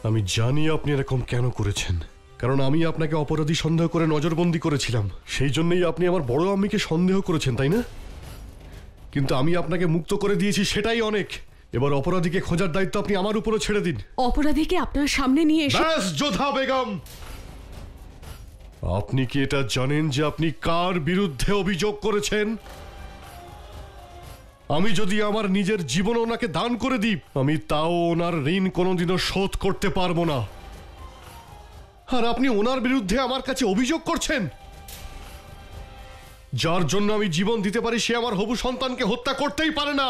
আমি জানি আপনি এরকম কেন করেছেন, কারণ আমি আপনাকে অপরাধী সন্দেহ করে নজরবন্দি করেছিলাম। সেই জন্যই আপনি আমার বড় আম্মিকে সন্দেহ করেছেন, তাই না? কিন্তু আমি আপনাকে মুক্ত করে দিয়েছি, সেটাই অনেক। এবার অপরাধীকে খোঁজার দায়িত্ব আপনি আমার উপরে ছেড়ে দিন। অপরাধীকে আপনার সামনে নিয়ে এসে ব্যাস যোধা বেগম, আপনি কি এটা জানেন যে আপনি কার বিরুদ্ধে অভিযোগ করেছেন? আমি যদি আমার নিজের জীবন ওনাকে দান করে দিই, আমি তাও ওনার ঋণ কোনোদিনও শোধ করতে পারবো না। আর আপনি ওনার বিরুদ্ধে আমার কাছে অভিযোগ করছেন? যার জন্য আমি জীবন দিতে পারি সে আমার হবু সন্তানকে হত্যা করতেই পারে না।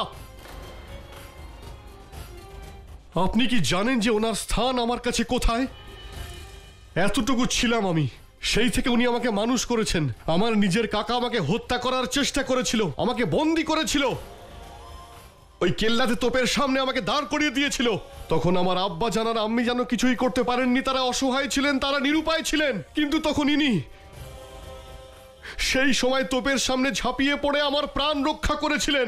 আপনি কি জানেন যে ওনার স্থান আমার কাছে কোথায়? এতটুকু ছিলাম আমি, সেই থেকে উনি আমাকে মানুষ করেছেন। আমার নিজের কাকা আমাকে হত্যা করার চেষ্টা করেছিল, আমাকে বন্দি করেছিল, ওই কেল্লাতে তোপের সামনে আমাকে দাঁড় করিয়ে দিয়েছিল। তখন আমার আব্বা জানার আম্মি যেন কিছুই করতে পারেননি, তারা অসহায় ছিলেন, তারা নিরুপায় ছিলেন। কিন্তু তখন ইনি সেই সময় তোপের সামনে ঝাঁপিয়ে পড়ে আমার প্রাণ রক্ষা করেছিলেন।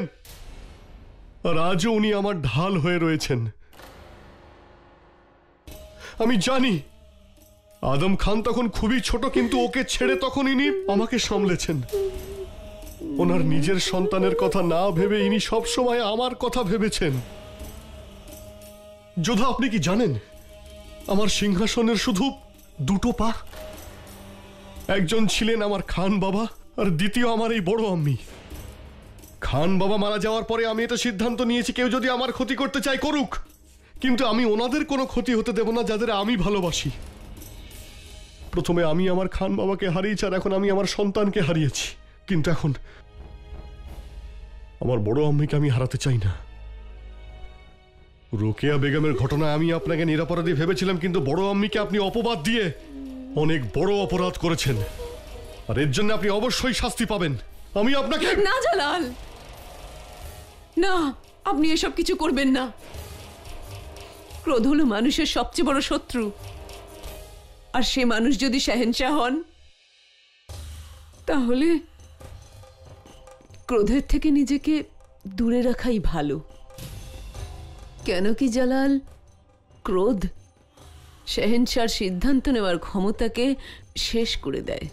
আর আজও উনি আমার ঢাল হয়ে রয়েছেন। আমি জানি আদম খান তখন খুবই ছোট, কিন্তু ওকে ছেড়ে তখন ইনি আমাকে সামলেছেন। ওনার নিজের সন্তানের কথা না ভেবে ইনি সবসময় আমার কথা ভেবেছেন। যোধা, আপনি কি জানেন আমার সিংহাসনের শুধু দুটো পা? একজন ছিলেন আমার খান বাবা, আর দ্বিতীয় আমার এই বড় আম্মি। খান বাবা মারা যাওয়ার পরে আমি এটা সিদ্ধান্ত নিয়েছি, কেউ যদি আমার ক্ষতি করতে চায় করুক, কিন্তু আমি ওনাদের কোনো ক্ষতি হতে দেব না যাদের আমি ভালোবাসি। প্রথমে আমি আমার খান বাবাকে হারিয়েছি, আর এখন আমি আমার সন্তানকে হারিয়েছি। কিন্তু এখন আমার বড় আম্মিকে আমি হারাতে চাই না। রোকেয়া বেগমের ঘটনায় আমি আপনাকে নিরপরাধী ভেবেছিলাম, কিন্তু বড় আম্মিকে আপনি অপবাদ দিয়ে অনেক বড় অপরাধ করেছেন, আর এর জন্য আপনি অবশ্যই শাস্তি পাবেন। আমি আপনাকে... না জালাল, না, আপনি এসব কিছু করবেন না। ক্রোধ হলো মানুষের সবচেয়ে বড় শত্রু, আর সে মানুষ যদি শাহেনশাহ হন, তাহলে ক্রোধের থেকে নিজেকে দূরে রাখাই ভালো। কেন কি জালাল, ক্রোধ শাহেনশাহর সিদ্ধান্ত নেওয়ার ক্ষমতাকে শেষ করে দেয়।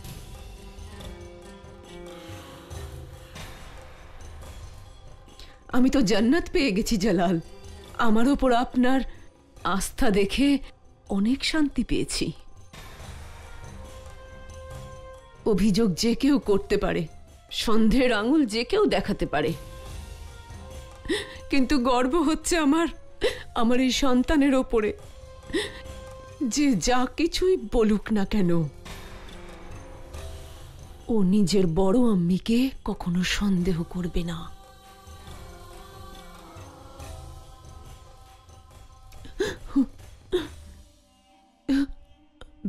আমি তো জান্নাত পেয়ে গেছি জালাল। আমার ওপর আপনার আস্থা দেখে অনেক শান্তি পেয়েছি। অভিযোগ যে কেউ করতে পারে, সন্দেহের আঙুল যে কেউ দেখাতে পারে, কিন্তু গর্ব হচ্ছে আমার এই সন্তানের ওপরে, যে যা কিছুই বলুক না কেন, ও নিজের বড় আম্মিকে কখনো সন্দেহ করবে না।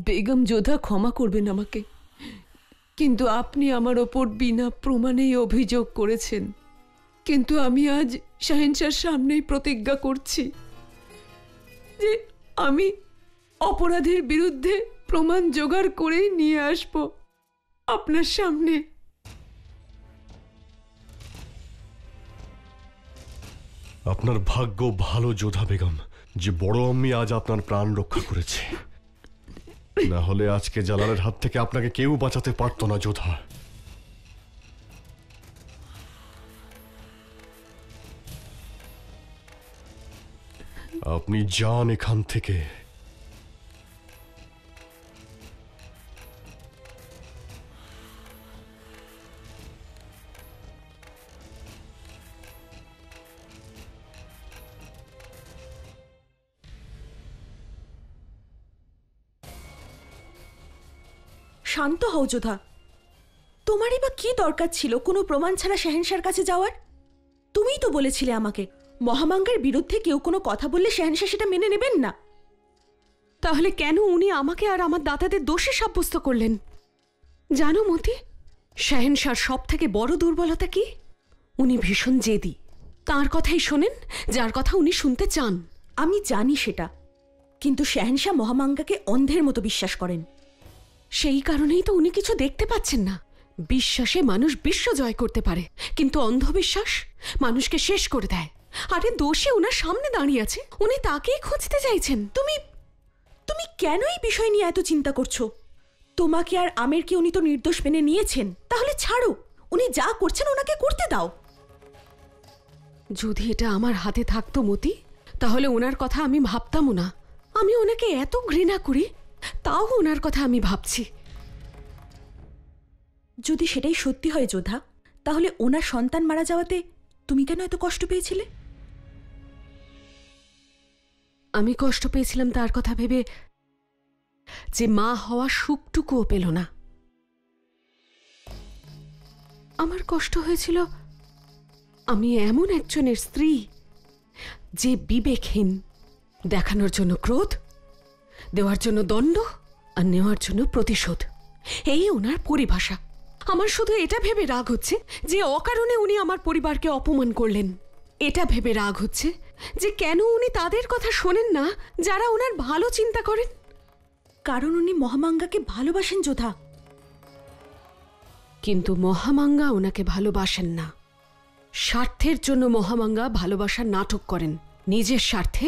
বেগম যোধা, ক্ষমা করবেন আমাকে, কিন্তু আপনি আমার ওপর বিনা প্রমাণেই অভিযোগ করেছেন। কিন্তু আমি আজ শাহেনশাহর সামনেই প্রতিজ্ঞা করছি যে আমি অপরাধের বিরুদ্ধে প্রমাণ জোগাড় করেই নিয়ে আসব আপনার সামনে। আপনার ভাগ্য ভালো যোধা বেগম যে বড় আম্মি আজ আপনার প্রাণ রক্ষা করেছে, না হলে আজকে জালালের হাত থেকে আপনাকে কেউ বাঁচাতে পারতো না যোধা। আপনি যান এখান থেকে। শান্ত হও যোধা, তোমারই বা কি দরকার ছিল কোনো প্রমাণ ছাড়া শাহেনশাহর কাছে যাওয়ার? তুমিই তো বলেছিলে আমাকে মহামাঙ্গার বিরুদ্ধে কেউ কোনো কথা বললে শাহেনশাহ সেটা মেনে নেবেন না। তাহলে কেন উনি আমাকে আর আমার দাদাদের দোষী সাব্যস্ত করলেন? জানো মতি, শাহেনশাহর সব থেকে বড় দুর্বলতা কি? উনি ভীষণ জেদি। তার কথাই শোনেন যার কথা উনি শুনতে চান। আমি জানি সেটা, কিন্তু শাহেনশাহ মহামাঙ্গাকে অন্ধের মতো বিশ্বাস করেন। সেই কারণেই তো উনি কিছু দেখতে পাচ্ছেন না। বিশ্বাসে মানুষ বিশ্ব জয় করতে পারে, কিন্তু অন্ধবিশ্বাস মানুষকে শেষ করে দেয়। আরে দোষী ওনার সামনে দাঁড়িয়ে আছে, উনি তাকেই খুঁজতে চাইছেন। তুমি তুমি কেন এই বিষয় নিয়ে এত চিন্তা করছো? তোমাকে আর আমেরকে উনি তো নির্দোষ মেনে নিয়েছেন, তাহলে ছাড়ো, উনি যা করছেন ওনাকে করতে দাও। যদি এটা আমার হাতে থাকতো মতি, তাহলে ওনার কথা আমি ভাবতামও না। আমি ওনাকে এত ঘৃণা করি, তাও ওনার কথা আমি ভাবছি। যদি সেটাই সত্যি হয় যোধা, তাহলে ওনার সন্তান মারা যাওয়াতে তুমি কেন এত কষ্ট পেয়েছিলে? আমি কষ্ট পেয়েছিলাম তার কথা ভেবে, যে মা হওয়া সুখটুকুও পেল না। আমার কষ্ট হয়েছিল আমি এমন একজনের স্ত্রী যে বিবেকহীন, দেখানোর জন্য ক্রোধ, দেওয়ার জন্য দণ্ড আর নেওয়ার জন্য প্রতিশোধ, এই ওনার পরিভাষা। আমার শুধু এটা ভেবে রাগ হচ্ছে যে অকারণে উনি আমার পরিবারকে অপমান করলেন। এটা ভেবে রাগ হচ্ছে যে কেন উনি তাদের কথা শোনেন না যারা ওনার ভালো চিন্তা করেন। কারণ উনি মহামাঙ্গাকে ভালোবাসেন যোধা। কিন্তু মহামাঙ্গা ওনাকে ভালোবাসেন না। স্বার্থের জন্য মহামাঙ্গা ভালোবাসার নাটক করেন। নিজের স্বার্থে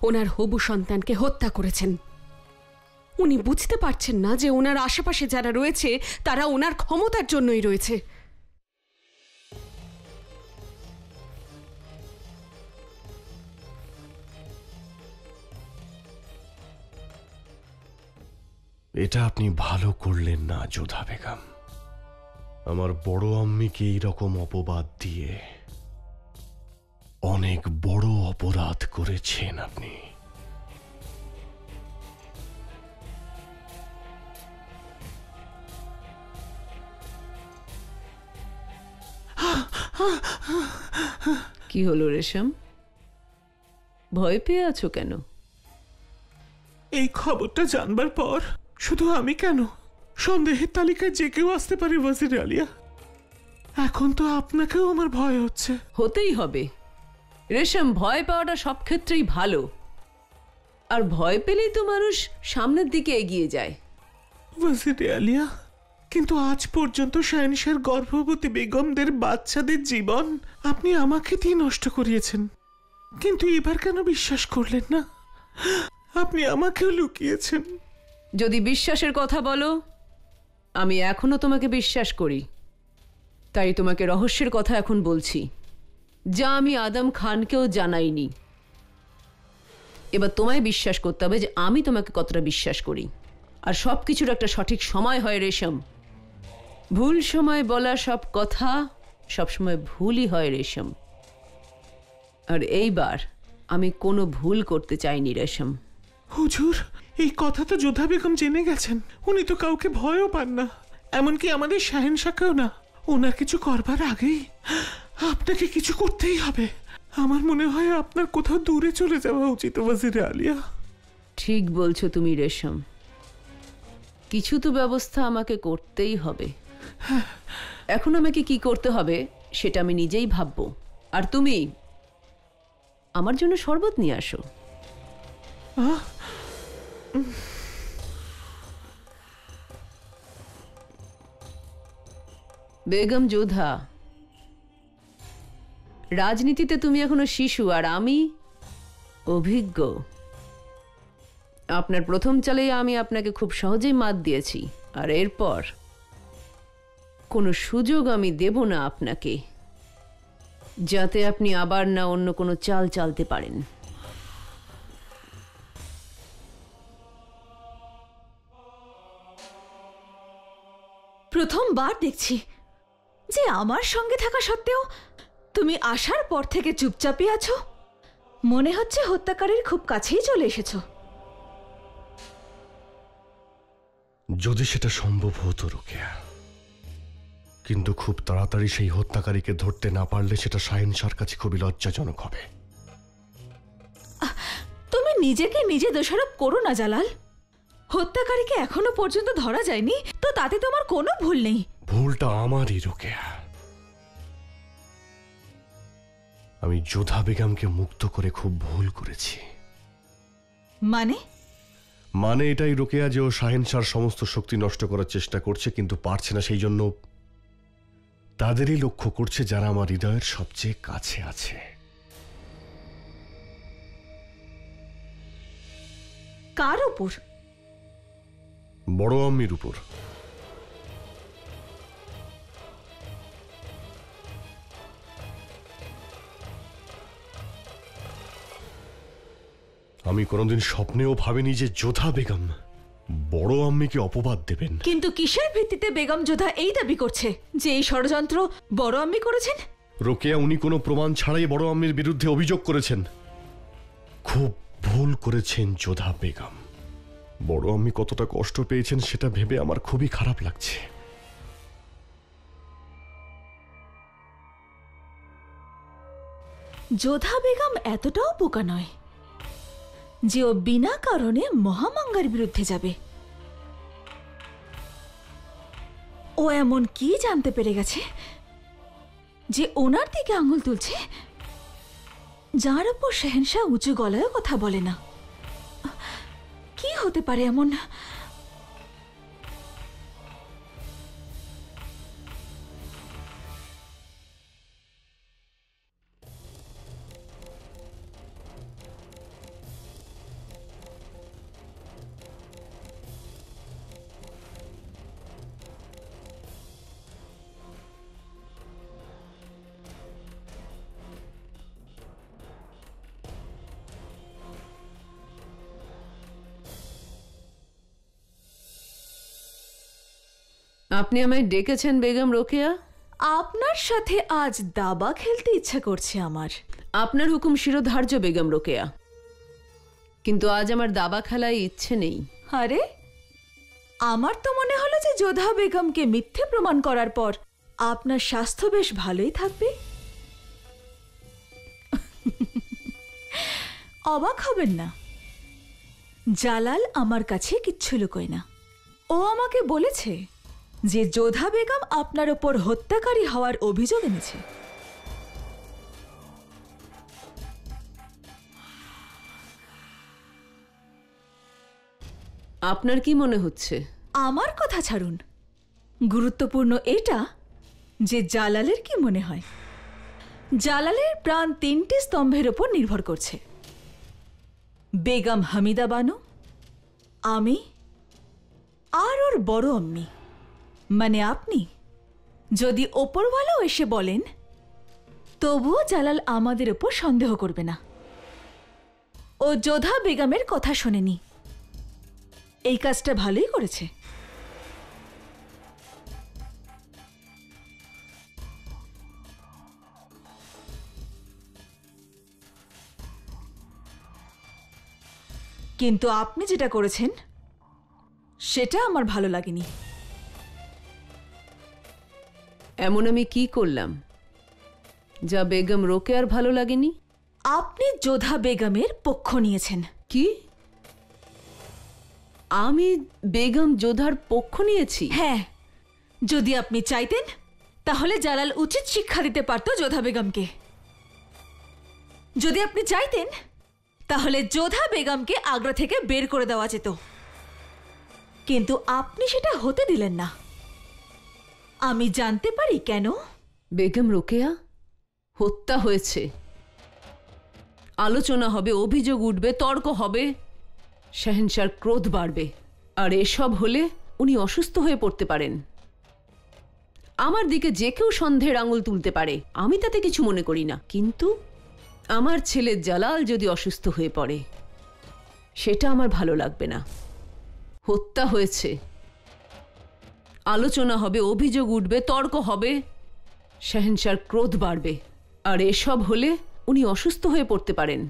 ওনার হবু সন্তানকে হত্যা করেছেন। উনি বুঝতে পারছেন না যে ওনার আশেপাশে যারা রয়েছে তারা ওনার ক্ষমতার জন্যই রয়েছে। এটা আপনি ভালো করলেন না যোধা বেগম। আমার বড় আম্মিকে এইরকম অপবাদ দিয়ে অনেক বড় অপরাধ করেছেন আপনি। কি হলো রেশম, ভয় পেয়ে আছো কেন? এই খবরটা জানবার পর শুধু আমি কেন, সন্দেহের তালিকায় যে কেউ আসতে পারে ওয়াজির আলিয়া। এখন তো আপনাকেও আমার ভয় হচ্ছে। হতেই হবে রেশম, ভয় পাওয়াটা সব ক্ষেত্রেই ভালো। আর ভয় পেলেই তো মানুষ সামনের দিকে এগিয়ে যায়। ওয়াজির আলিয়া, কিন্তু আজ পর্যন্ত শাহেনশার গর্ভবতী বেগমদের বাচ্চাদের জীবন আপনি আমাকে দিয়ে নষ্ট করিয়েছেন, কিন্তু এবার কেন বিশ্বাস করলেন না? আপনি আমাকেও লুকিয়েছেন। যদি বিশ্বাসের কথা বলো, আমি এখনো তোমাকে বিশ্বাস করি। তাই তোমাকে রহস্যের কথা এখন বলছি, যা আমি আদম খানকেও জানাইনি। এবার তোমায় বিশ্বাস করতে হবে যে আমি তোমাকে কতটা বিশ্বাস করি। আর সব কিছুর একটা সঠিক সময় হয় রেশম। ভুল সময় বলা সব কথা সবসময় ভুলই হয় রেশম। আর এইবার আমি কোনো ভুল করতে চাইনি রেশম। হুজুর, এই কথা তো যোধা বেগম জেনে গেছেন। উনি তো কাউকে ভয়ও পান না, এমনকি আমাদের শাহেনশাকেও না। ওনার কিছু করবার আগেই আপনাকে কিছু করতেই হবে। আমার মনে হয় আপনার কোথাও দূরে চলে যাওয়া উচিত ওয়াজির আলিয়া। ঠিক বলছো তুমি রেশম, কিছু তো ব্যবস্থা আমাকে করতেই হবে। এখন আমাকে কি করতে হবে সেটা আমি নিজেই ভাববো। আর তুমি আমার জন্য শরবত নিয়ে আসো। বেগম যোধা, রাজনীতিতে তুমি এখনো শিশু আর আমি অভিজ্ঞ। আপনার প্রথম চালেই আমি আপনাকে খুব সহজেই মাত দিয়েছি, আর এরপর কোনো সুযোগ আমি দেব না আপনাকে, যাতে আপনি আবার না অন্য কোনো চাল চালতে পারেন। প্রথমবার দেখছি যে আমার সঙ্গে থাকা সত্ত্বেও তুমি আসার পর থেকে চুপচাপই আছো। মনে হচ্ছে হত্যাকারীর খুব কাছেই চলে এসেছো। যদি সেটা সম্ভব হতো রোকেয়া, কিন্তু খুব তাড়াতাড়ি সেই হত্যাকারীকে ধরতে না পারলে সেটা শাহেনশার কাছে খুবই লজ্জাজনক হবে। তুমি নিজেকে নিজে দোষারোপ করো না জালাল। হত্যাকারীকে এখনো পর্যন্ত ধরা যায়নি, তো তাতে তোমার কোনো ভুল নেই। ভুলটা আমারই রোকেয়া। আমি যোধা বেগমকে মুক্ত করে খুব ভুল করেছি। মানে এটাই রোকেয়া যে ও শাহেনশার সমস্ত শক্তি নষ্ট করার চেষ্টা করছে, কিন্তু পারছে না। সেই জন্য তাদেরই লক্ষ্য করছে যারা আমার হৃদয়ের সবচেয়ে কাছে আছে। কার ওপর? বড় আম্মির উপর। আমি কোনোদিন স্বপ্নেও ভাবিনি যে যোধা বেগম বড় আম্মিকে অপবাদ দেবেন। কিন্তু কিসের ভিত্তিতে বেগম যোধা এই দাবি করছে যে এই ষড়যন্ত্র বড় আম্মি করেছেন? রোকেয়া, উনি কোনো প্রমাণ ছাড়াই বড় আম্মির বিরুদ্ধে অভিযোগ করেছেন। খুব ভুল করেছেন যোধা বেগম। বড় আম্মি কতটা কষ্ট পেয়েছেন সেটা ভেবে আমার খুবই খারাপ লাগছে। যোধা বেগম এতটাও বোকা নয় যে ও বিনা কারণে মহামাঙ্গার বিরুদ্ধে যাবে। ও এমন কি জানতে পেরে গেছে যে ওনার দিকে আঙুল তুলছে, যার উপর শেহেনশাহ উঁচু গলায় কথা বলে না? কি হতে পারে এমন? আপনি আমায় ডেকেছেন বেগম রোকেয়া? আপনার সাথে আজ দাবা খেলতে ইচ্ছা করছে আমার। আপনার হুকুম শিরোধার্য বেগম রোকেয়া, কিন্তু আজ আমার দাবা খেলায় ইচ্ছে নেই। আরে, আমার তো মনে হলো যে যোধা বেগমকে মিথ্যে প্রমাণ করার পর আপনার স্বাস্থ্য বেশ ভালোই থাকবে। অবাক হবেন না, জালাল আমার কাছে কিচ্ছু লুকোয় না। ও আমাকে বলেছে যে যোধা বেগম আপনার ওপর হত্যাকারী হওয়ার অভিযোগ এনেছে। আপনার কি মনে হচ্ছে? আমার কথা ছাড়ুন, গুরুত্বপূর্ণ এটা যে জালালের কি মনে হয়। জালালের প্রাণ 3টি স্তম্ভের ওপর নির্ভর করছে: বেগম হামিদা বানু, আমি, আর ওর বড় আম্মি মানে আপনি। যদি ওপরওয়ালাও এসে বলেন তবুও জালাল আমাদের ওপর সন্দেহ করবে না। ও যোধা বেগমের কথা শোনেনি, এই কাজটা ভালোই করেছে। কিন্তু আপনি যেটা করেছেন সেটা আমার ভালো লাগেনি। এমন আমি কি করলাম যা বেগম রোকেয়ার ভালো লাগেনি? আপনি যোধা বেগমের পক্ষ নিয়েছেন। কি? আমি বেগম যোধার পক্ষ নিয়েছি? হ্যাঁ, যদি আপনি চাইতেন তাহলে জালাল উচিত শিক্ষা দিতে পারত যোধা বেগমকে। যদি আপনি চাইতেন তাহলে যোধা বেগমকে আগ্রা থেকে বের করে দেওয়া যেত, কিন্তু আপনি সেটা হতে দিলেন না। আমি জানতে পারি কেন? বেগম রোকেয়া, হত্যা হয়েছে, আলোচনা হবে, অভিযোগ উঠবে, তর্ক হবে, শাহেনশাহর ক্রোধ বাড়বে, আর এসব হলে উনি অসুস্থ হয়ে পড়তে পারেন। আমার দিকে যে কেউ সন্দেহের আঙুল তুলতে পারে, আমি তাতে কিছু মনে করি না, কিন্তু আমার ছেলে জালাল যদি অসুস্থ হয়ে পড়ে সেটা আমার ভালো লাগবে না। হত্যা হয়েছে, আলোচনা হবে, অভিযোগ উঠবে, তর্ক হবে, শাহেনশাহর ক্রোধ বাড়বে, আর এসব হলে উনি অসুস্থ হয়ে পড়তে পারেন।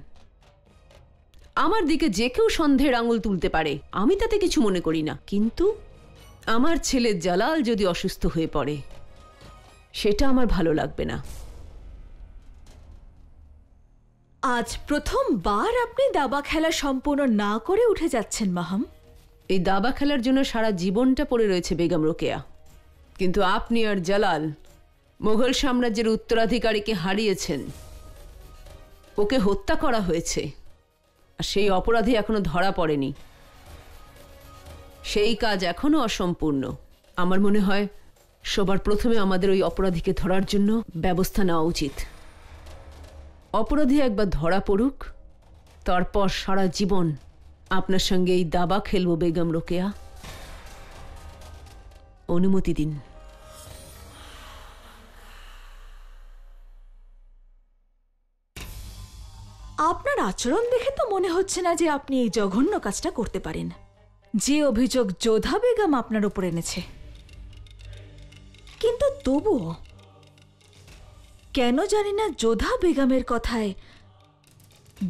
আমার দিকে যে কেউ সন্দেহের আঙুল তুলতে পারে, আমি তাতে কিছু মনে করি না, কিন্তু আমার ছেলে জালাল যদি অসুস্থ হয়ে পড়ে সেটা আমার ভালো লাগবে না। আজ প্রথমবার আপনি দাবা খেলা সম্পূর্ণ না করে উঠে যাচ্ছেন মাহাম। এই দাবা খেলার জন্য সারা জীবনটা পড়ে রয়েছে বেগম রোকেয়া, কিন্তু আপনি আর জালাল মুঘল সাম্রাজ্যের উত্তরাধিকারীকে হারিয়েছেন, ওকে হত্যা করা হয়েছে, আর সেই অপরাধী এখনো ধরা পড়েনি। সেই কাজ এখনো অসম্পূর্ণ। আমার মনে হয় সবার প্রথমে আমাদের ওই অপরাধীকে ধরার জন্য ব্যবস্থা নেওয়া উচিত। অপরাধী একবার ধরা পড়ুক, তারপর সারা জীবন আপনার সঙ্গে এই দাবা খেলবো বেগম রোকেয়া। অনুমতি দিন। আপনার আচরণ দেখে তো মনে হচ্ছে না যে আপনি এই জঘন্য কাজটা করতে পারেন, যে অভিযোগ যোধা বেগম আপনার উপর এনেছে। কিন্তু তবুও কেন জানি না যোধা বেগমের কথায়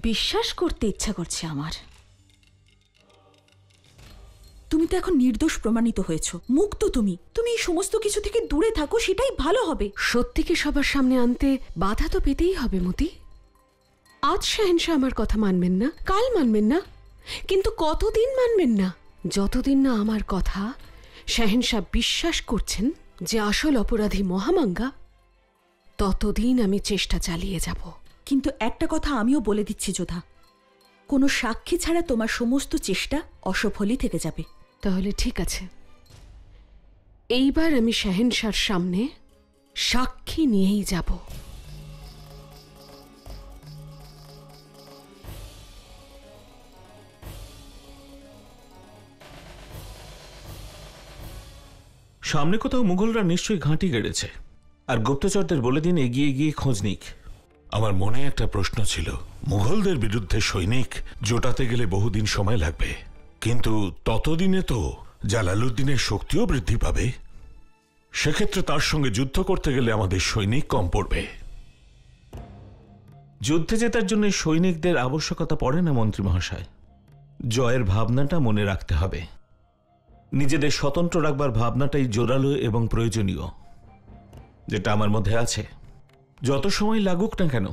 বিশ্বাস করতে ইচ্ছা করছে আমার। তুমি তো এখন নির্দোষ প্রমাণিত হয়েছো, মুক্ত তুমি। তুমি এই সমস্ত কিছু থেকে দূরে থাকো, সেটাই ভালো হবে। সত্যিকে সবার সামনে আনতে বাধা তো পেতেই হবে মতি। আজ শাহেনশাহ আমার কথা মানবেন না, কাল মানবেন না, কিন্তু কতদিন মানবেন না? যতদিন না আমার কথা শাহেনশাহ বিশ্বাস করছেন যে আসল অপরাধী মহামাঙ্গা, ততদিন আমি চেষ্টা চালিয়ে যাব। কিন্তু একটা কথা আমিও বলে দিচ্ছি যোধা, কোনো সাক্ষী ছাড়া তোমার সমস্ত চেষ্টা অসফলই থেকে যাবে। তাহলে ঠিক আছে, এইবার আমি শাহেনশাহর সামনে সাক্ষী নিয়েই যাব। সামনে কোথাও মুঘলরা নিশ্চয়ই ঘাঁটি গেড়েছে, আর গুপ্তচরদের বলে দিন এগিয়ে গিয়ে খোঁজ নিক। আমার মনে একটা প্রশ্ন ছিল, মুঘলদের বিরুদ্ধে সৈনিক জোটাতে গেলে বহুদিন সময় লাগবে, কিন্তু ততদিনে তো জালালউদ্দিনের শক্তিও বৃদ্ধি পাবে। সেক্ষেত্রে তার সঙ্গে যুদ্ধ করতে গেলে আমাদের সৈনিক কম পড়বে। যুদ্ধে জেতার জন্য সৈনিকদের আবশ্যকতা পড়ে না মন্ত্রী মহাশয়। জয়ের ভাবনাটা মনে রাখতে হবে। নিজেদের স্বতন্ত্র রাখবার ভাবনাটাই জোরালো এবং প্রয়োজনীয়, যেটা আমার মধ্যে আছে। যত সময় লাগুক না কেন,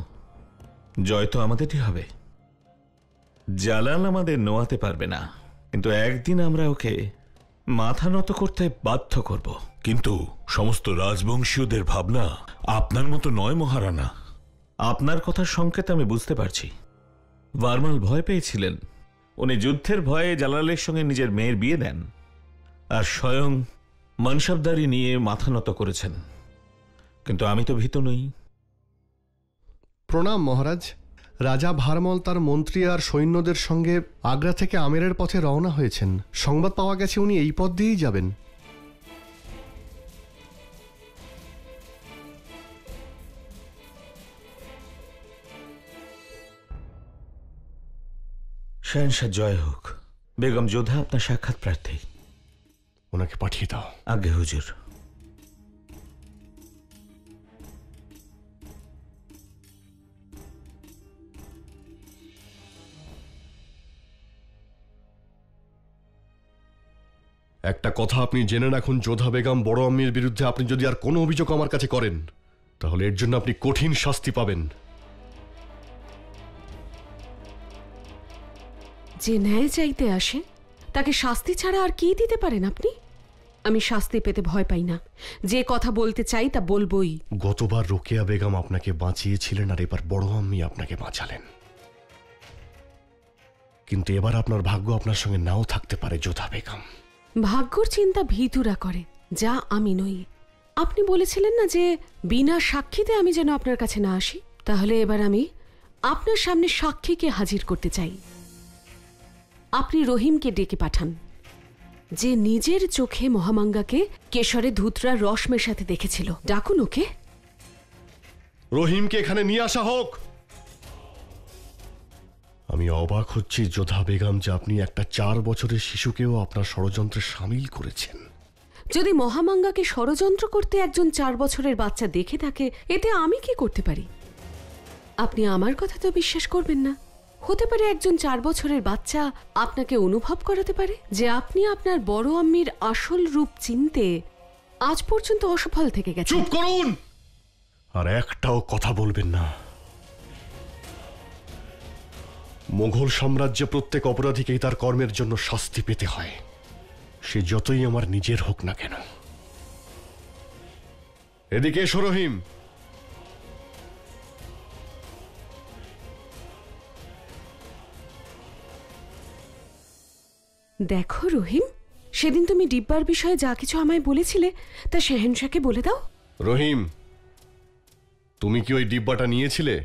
জয় তো আমাদেরই হবে। জালাল আমাদের নোয়াতে পারবে না, কিন্তু একদিন আমরা ওকে মাথা নত করতে বাধ্য করব। কিন্তু সমস্ত রাজবংশীয়দের ভাবনা আপনার মতো নয় মহারানা। আপনার কথার সংকেত আমি বুঝতে পারছি। ভারমাল ভয় পেয়েছিলেন, উনি যুদ্ধের ভয়ে জালালের সঙ্গে নিজের মেয়ের বিয়ে দেন, আর স্বয়ং মনসবদারি নিয়ে মাথা নত করেছেন। কিন্তু আমি তো ভীত নই। প্রণাম মহারাজ। রাজা ভারমল তার মন্ত্রী আর সৈন্যদের সঙ্গে আগ্রা থেকে আমেরের পথে রওনা হয়েছেন। সংবাদ পাওয়া গেছে উনি এই পথ দিয়েই যাবেন। শাহেনশাহ জয় হোক। বেগম যোধা আপনার সাক্ষাৎ প্রার্থী। ওনাকে পাঠিয়ে দাও। আজ্ঞে হুজুর। একটা কথা আপনি জেনে রাখুন, যোধা বেগম বড় আম্মির বিরুদ্ধে আপনি যদি আর কোনো অভিযোগ আমার কাছে করেন, তাহলে এর জন্য আপনি কঠিন শাস্তি পাবেন। যে ন্যায় চাইতে আসে তাকে শাস্তি ছাড়া আর কি দিতে পারেন আপনি? আমি শাস্তি পেতে ভয় পাই না, যে কথা বলতে চাই তা বলবোই। গতবার রোকেয়া বেগম আপনাকে বাঁচিয়েছিলেন, আর এবার বড় আম্মি আপনাকে বাঁচালেন। কিন্তু এবার আপনার ভাগ্য আপনার সঙ্গে নাও থাকতে পারে যোধা বেগম। ভাগ্যর চিন্তা ভীতুরা করে, যা আমি নই। আপনি বলেছিলেন না যে বিনা সাক্ষীতে আমি যেন আপনার কাছে না আসি? তাহলে এবার আমি আপনার সামনে সাক্ষীকে হাজির করতে চাই। আপনি রহিমকে ডেকে পাঠান, যে নিজের চোখে মহামাঙ্গাকে কেশরে ধুতরা রস মেশাতে দেখেছিল। ডাকুন ওকে। রহিমকে এখানে নিয়ে আসা হোক। আমি অবাক হচ্ছি যোধা বেগম যে আপনি একটা 4 বছরের শিশুকেও আপনার ষড়যন্ত্রে সামিল করেছেন। যদি মহামাঙ্গাকে ষড়যন্ত্র করতে একজন 4 বছরের বাচ্চা দেখে থাকে, এতে আমি কি করতে পারি? আপনি আমার কথা তো বিশ্বাস করবেন না। হতে পারে একজন 4 বছরের বাচ্চা আপনাকে অনুভব করাতে পারে যে আপনি আপনার বড় আম্মির আসল রূপ চিনতে আজ পর্যন্ত অসফল থেকে গেছেন। চুপ করুন, আর একটাও কথা বলবেন না। মোগল সাম্রাজ্যে প্রত্যেক অপরাধীকেই তার কর্মের জন্য শাস্তি পেতে হয়, সে যতই আমার নিজের হোক না কেন। এদিকে এসো রহিম। দেখো রহিম, সেদিন তুমি ডিব্বার বিষয়ে যা কিছু আমায় বলেছিলে তা শাহেনশাহকে বলে দাও। রহিম, তুমি কি ওই ডিব্বাটা নিয়েছিলে?